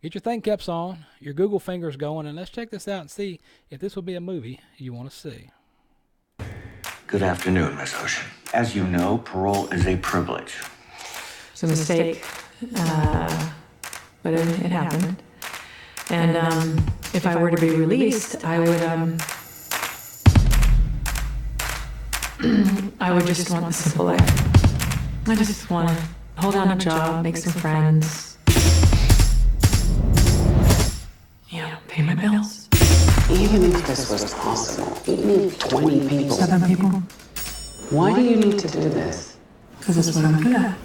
get your thing caps on, your Google fingers going, and let's check this out and see if this will be a movie you want to see. Good afternoon, Miss Ocean. As you know, parole is a privilege. It's a mistake, but it happened. And if I were to be released, I would just want the simple life. I just want to hold down a job, make some friends, pay my bills. Even if this was possible, you'd need 20 people. 7 people. Why do you need to do this? Because that's what I'm good at.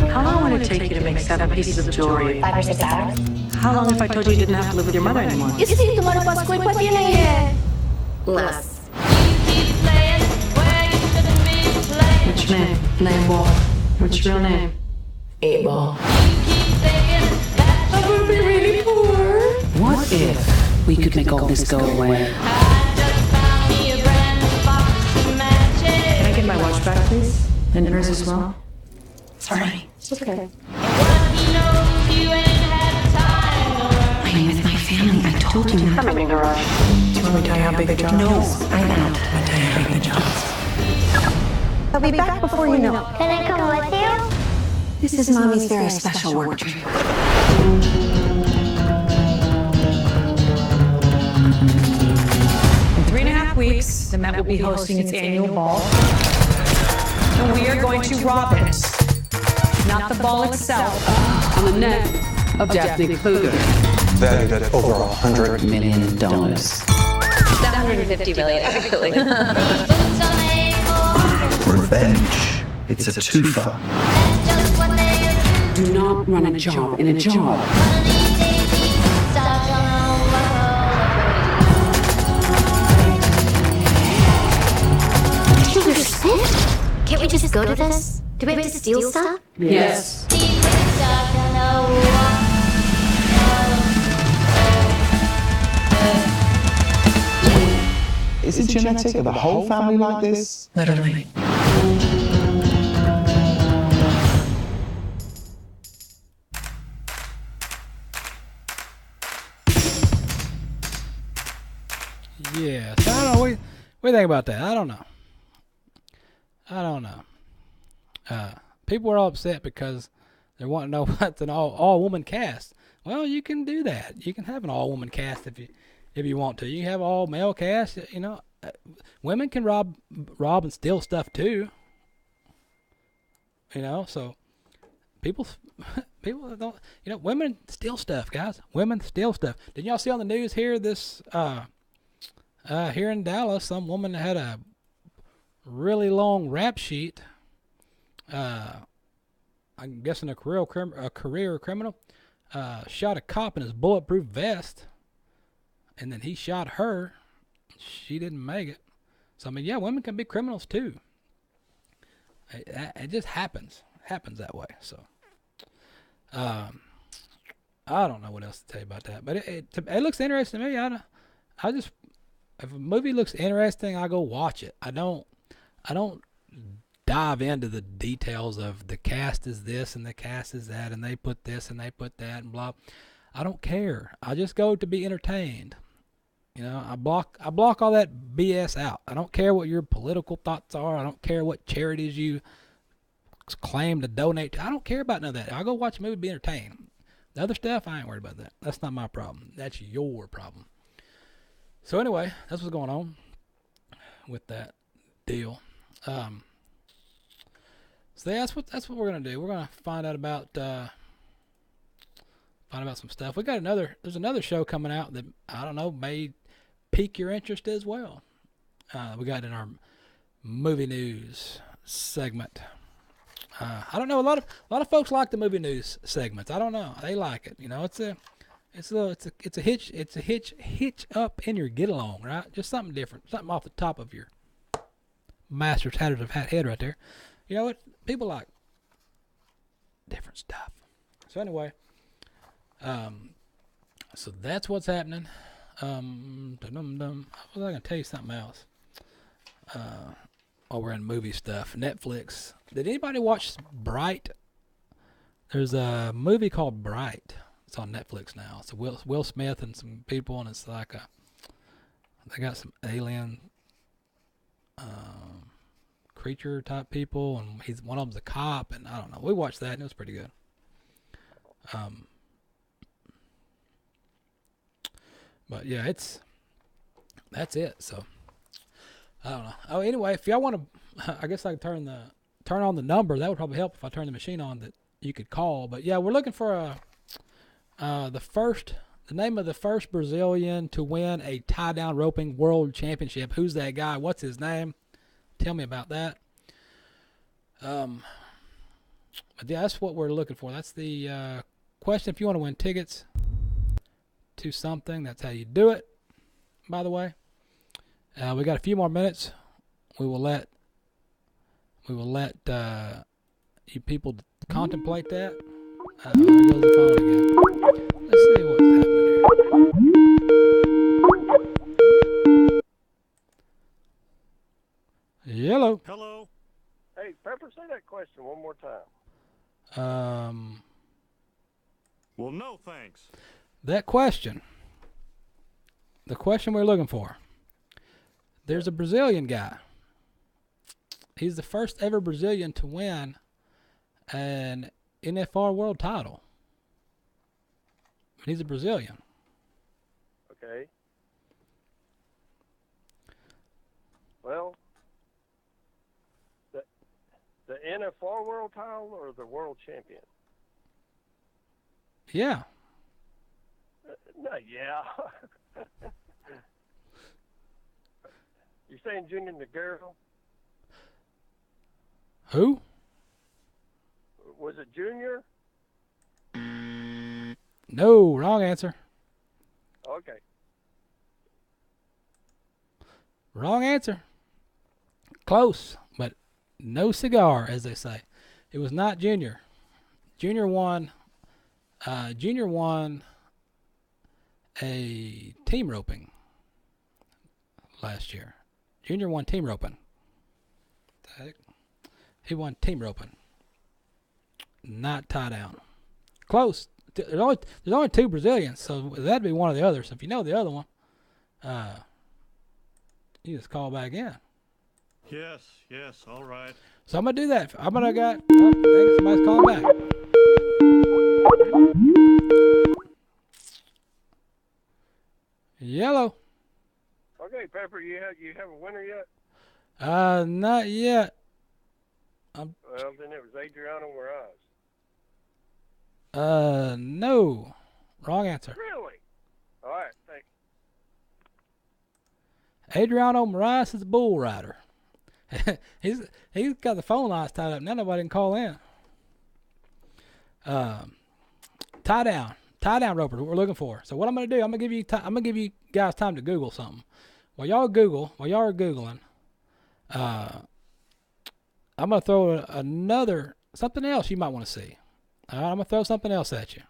How long would it take you to make 7 pieces of jewelry? 5 or 6 hours. How long if I told you you didn't have to live with your mother anymore? Less. Which name? Name Ball. What's your real name? 8 Ball. I would be really poor. What if we could make all this go away? Can I get my watch back, please? And hers as well? Sorry. It's okay. I'm with my family. I told you. I'm in a garage. Do you want me to tell you how big the job No, is? I'm out. I'll tell you how big the job is. I'll be back before you know. Can I come with you? This is Mommy's very special work trip. In 3.5 weeks, the Met will be hosting its annual ball. And we are going to rob it. Not the ball itself. On the neck of Daphne Kluger. Valued at over $100 million. 150 million, actually. Revenge. It's a twofer. Do not run a job in a job. Taylor Swift? Can't we just go to this? Do we have to steal stuff? Yes. Is it genetic? Are the whole family like this? Literally. Yeah, so I don't know. What do you think about that? I don't know. People are all upset because they want to know what's an all-woman cast. Well, you can do that. You can have an all-woman cast if you want to. You have all-male cast. Women can rob and steal stuff too. So people don't. Women steal stuff, guys. Women steal stuff. Did y'all see on the news here here in Dallas, some woman had a really long rap sheet. I'm guessing a career criminal shot a cop in his bulletproof vest. and then he shot her. She didn't make it. So, I mean, yeah, women can be criminals too. It just happens. It happens that way. So, I don't know what else to tell you about that. But it looks interesting to me. I just, if a movie looks interesting, I go watch it. I don't dive into the details of the cast is this and the cast is that and they put this and they put that and blah. I don't care. I just go to be entertained. You know, I block all that BS out. I don't care what your political thoughts are. I don't care what charities you claim to donate to. I don't care about none of that. I go watch a movie, be entertained. The other stuff, I ain't worried about that. That's not my problem. That's your problem. So anyway, that's what's going on with that deal. So that's what we're gonna do. We're gonna find out about some stuff. There's another show coming out that I don't know may pique your interest as well. We got in our movie news segment. I don't know. A lot of folks like the movie news segments. I don't know. They like it. You know, it's a hitch up in your get along, right? Just something different, something off the top of your master's hatters of hat head right there. You know what? People like different stuff. So anyway, so that's what's happening. I was going to tell you something else. While we're in movie stuff, Netflix. Did anybody watch Bright? There's a movie called Bright. It's on Netflix now. It's Will Smith and some people, and it's like they got some alien creature type people, and one of them's a cop, and I don't know. We watched that, and it was pretty good. But yeah, that's it. So I don't know. Oh, anyway, if y'all want to, I guess I could turn on the number. That would probably help if I turn the machine on that you could call. But yeah, we're looking for the name of the first Brazilian to win a tie down roping world championship. Who's that guy? What's his name? Tell me about that. But yeah, that's what we're looking for. That's the question. If you want to win tickets to something, that's how you do it. By the way, we got a few more minutes. We will let you people contemplate that. There goes the phone again. Let's see what's happening here. Hello. Hello. Hey, Pepper, say that question one more time. Well, no thanks. That question. The question we're looking for. There's a Brazilian guy. He's the first ever Brazilian to win an NFR world title. He's a Brazilian. Okay. Well, the NFR world title or the world champion? Yeah. No, yeah. You saying Junior Negro? Who? Was it Junior? No, wrong answer. Okay. Wrong answer. Close, but no cigar, as they say. It was not Junior. Junior won a team roping last year. Junior won team roping. He won team roping. Not tie down. Close. There's only two Brazilians, so that'd be one of the others. If you know the other one, you just call back in. Yes, all right. So I'm gonna do that. Somebody's calling back. Yellow. Okay, Pepper, you have a winner yet? Not yet. Well, then it was Adriano Moraes. No. Wrong answer. Really? All right, thanks. Adriano Moraes is a bull rider. he's got the phone lines tied up. Now nobody can call in. Tie down Tie-down roper, what we're looking for. So what I'm going to do, I'm going to give you guys time to Google something. While y'all are Googling, I'm going to throw something else you might want to see. All right, I'm going to throw something else at you.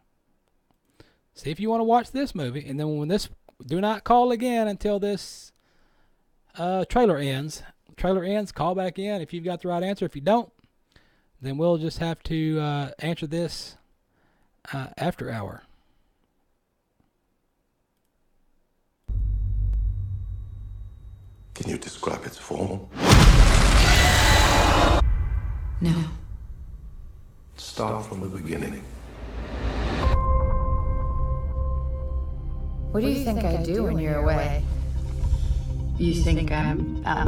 See if you want to watch this movie, and then do not call again until this trailer ends. Trailer ends, call back in if you've got the right answer. If you don't, then we'll just have to answer this after hour. Can you describe its form? No. Start from the beginning. What do you think I do when you're away? You think I'm out?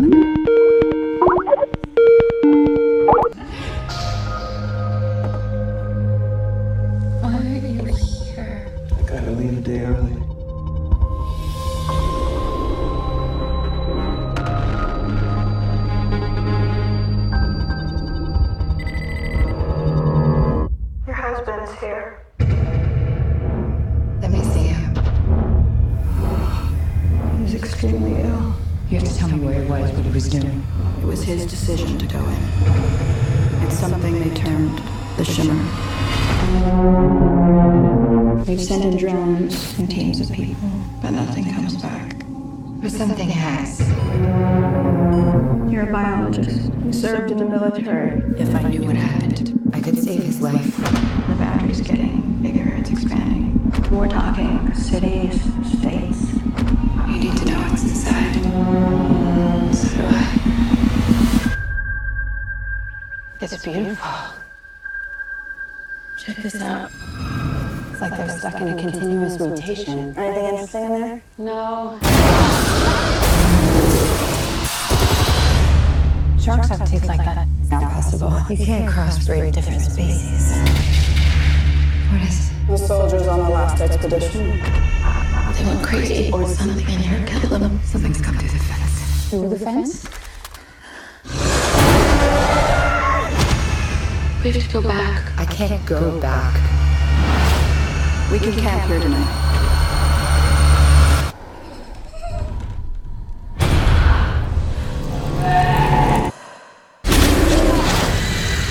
Why are you here? I gotta leave a day early. Your husband's here. Let me see him. He's extremely ill. You have to tell me where he was, what he was doing. It was his decision to go in. It's something they termed the Shimmer. We've sent in drones and teams of people, but nothing comes back. But something has. You're a biologist. You served in the military. If I knew what happened, I could save his life. The boundary's getting bigger, it's expanding. We're talking cities, states. You need to know what's inside. So do I. It's beautiful. Check this out. It's like they're stuck in a continuous rotation. Anything interesting in there? No. Sharks have teeth like that. Not possible. You can't crossbreed different species. What is it? The soldiers on the last expedition. They went crazy, or something in here killed them. Something's come through the fence. Through the fence? We have to go back. I can't go back. We can camp here tonight.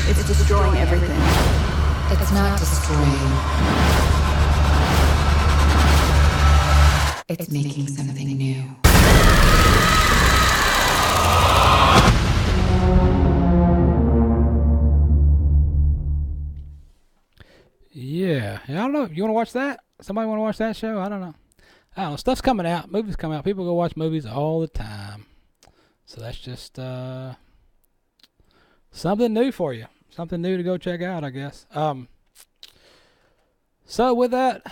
It's destroying everything. It's not destroying. It's making something new. Yeah, I don't know. You want to watch that? Somebody want to watch that show? I don't know. Stuff's coming out. Movies come out. People go watch movies all the time. So that's just something new for you. Something new to go check out, I guess. So with that,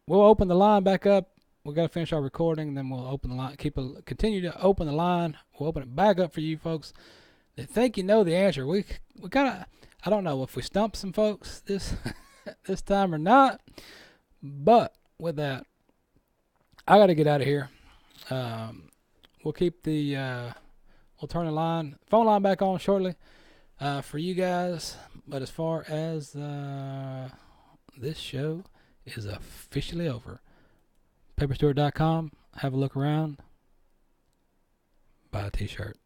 we'll open the line back up. We've got to finish our recording, and then we'll open the line. Continue to open the line. We'll open it back up for you folks that think you know the answer. We kind of, I don't know if we stumped some folks this this time or not. But with that, I got to get out of here. We'll keep we'll turn the phone line back on shortly for you guys. But as far as this show is officially over, pepperstewart.com. Have a look around. Buy a t-shirt.